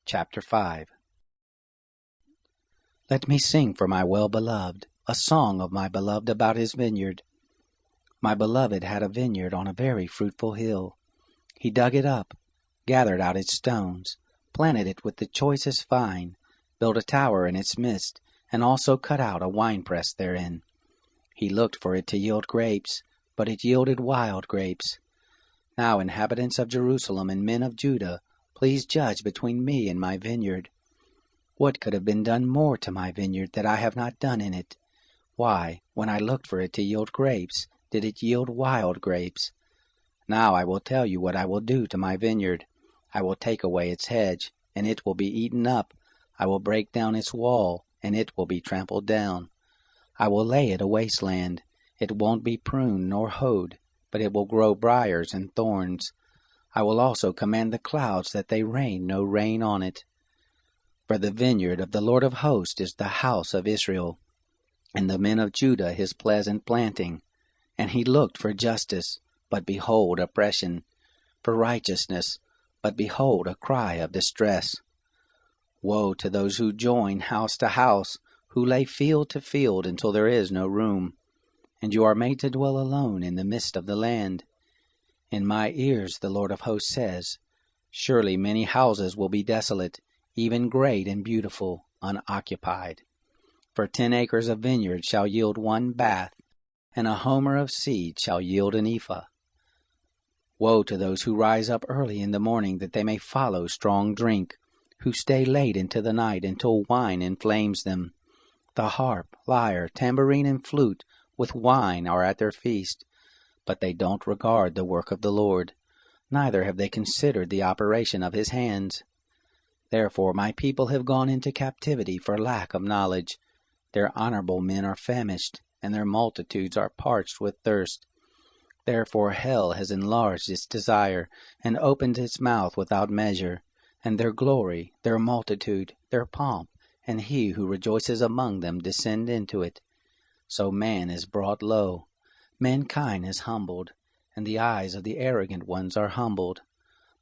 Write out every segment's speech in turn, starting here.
Chapter 5. Let me sing for my well-beloved, a song of my beloved about his vineyard. My beloved had a vineyard on a very fruitful hill. He dug it up, gathered out its stones, planted it with the choicest vine, built a tower in its midst, and also cut out a winepress therein. He looked for it to yield grapes, but it yielded wild grapes. Now, inhabitants of Jerusalem and men of Judah, please judge between me and my vineyard. What could have been done more to my vineyard that I have not done in it? Why, when I looked for it to yield grapes, did it yield wild grapes? Now I will tell you what I will do to my vineyard. I will take away its hedge, and it will be eaten up. I will break down its wall, and it will be trampled down. I will lay it a wasteland. It won't be pruned nor hoed, but it will grow briars and thorns. I will also command the clouds that they rain no rain on it. For the vineyard of the Lord of hosts is the house of Israel, and the men of Judah his pleasant planting. And he looked for justice, but behold oppression, for righteousness, but behold a cry of distress. Woe to those who join house to house, who lay field to field until there is no room. And you are made to dwell alone in the midst of the land. In my ears the Lord of hosts says, surely many houses will be desolate, even great and beautiful, unoccupied. For 10 acres of vineyard shall yield 1 bath, and a homer of seed shall yield an ephah. Woe to those who rise up early in the morning that they may follow strong drink, who stay late into the night until wine inflames them. The harp, lyre, tambourine, and flute with wine are at their feast, but they don't regard the work of the Lord, neither have they considered the operation of his hands. Therefore my people have gone into captivity for lack of knowledge. Their honorable men are famished, and their multitudes are parched with thirst. Therefore hell has enlarged its desire, and opened its mouth without measure, and their glory, their multitude, their pomp, and he who rejoices among them descend into it. So man is brought low, mankind is humbled, and the eyes of the arrogant ones are humbled.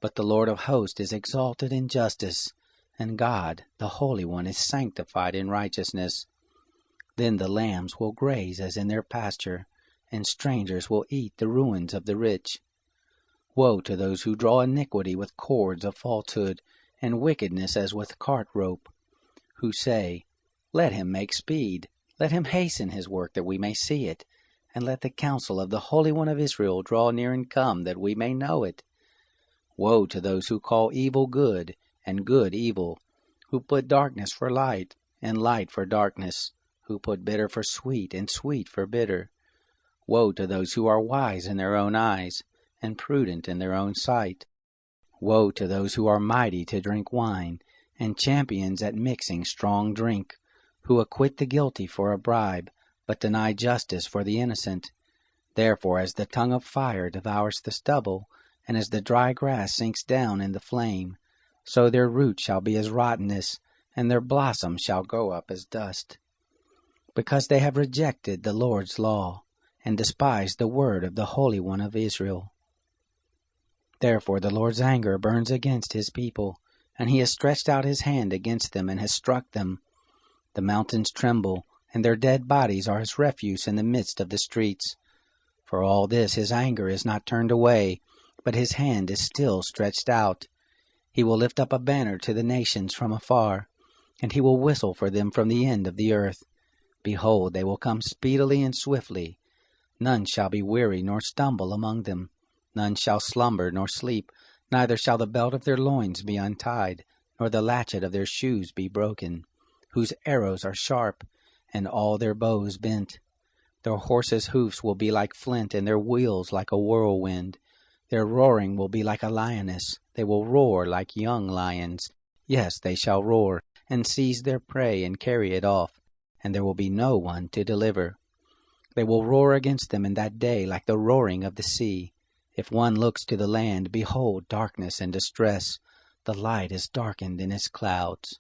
But the Lord of hosts is exalted in justice, and God, the Holy One, is sanctified in righteousness. Then the lambs will graze as in their pasture, and strangers will eat the ruins of the rich. Woe to those who draw iniquity with cords of falsehood, and wickedness as with cart rope, who say, let him make speed, let him hasten his work that we may see it, and let the counsel of the Holy One of Israel draw near and come that we may know it. Woe to those who call evil good, and good evil, who put darkness for light, and light for darkness, who put bitter for sweet, and sweet for bitter. Woe to those who are wise in their own eyes, and prudent in their own sight. Woe to those who are mighty to drink wine, and champions at mixing strong drink, who acquit the guilty for a bribe, but deny justice for the innocent. Therefore as the tongue of fire devours the stubble, and as the dry grass sinks down in the flame, so their root shall be as rottenness, and their blossom shall go up as dust. Because they have rejected the Lord's law, and despised the word of the Holy One of Israel. Therefore the Lord's anger burns against his people, and he has stretched out his hand against them and has struck them. The mountains tremble, and their dead bodies are as refuse in the midst of the streets. For all this his anger is not turned away, but his hand is still stretched out. He will lift up a banner to the nations from afar, and he will whistle for them from the end of the earth. Behold, they will come speedily and swiftly. None shall be weary nor stumble among them. None shall slumber nor sleep, neither shall the belt of their loins be untied, nor the latchet of their shoes be broken, whose arrows are sharp, and all their bows bent. Their horses' hoofs will be like flint, and their wheels like a whirlwind. Their roaring will be like a lioness. They will roar like young lions. Yes, they shall roar, and seize their prey, and carry it off, and there will be no one to deliver. They will roar against them in that day like the roaring of the sea. If one looks to the land, behold darkness and distress. The light is darkened in its clouds.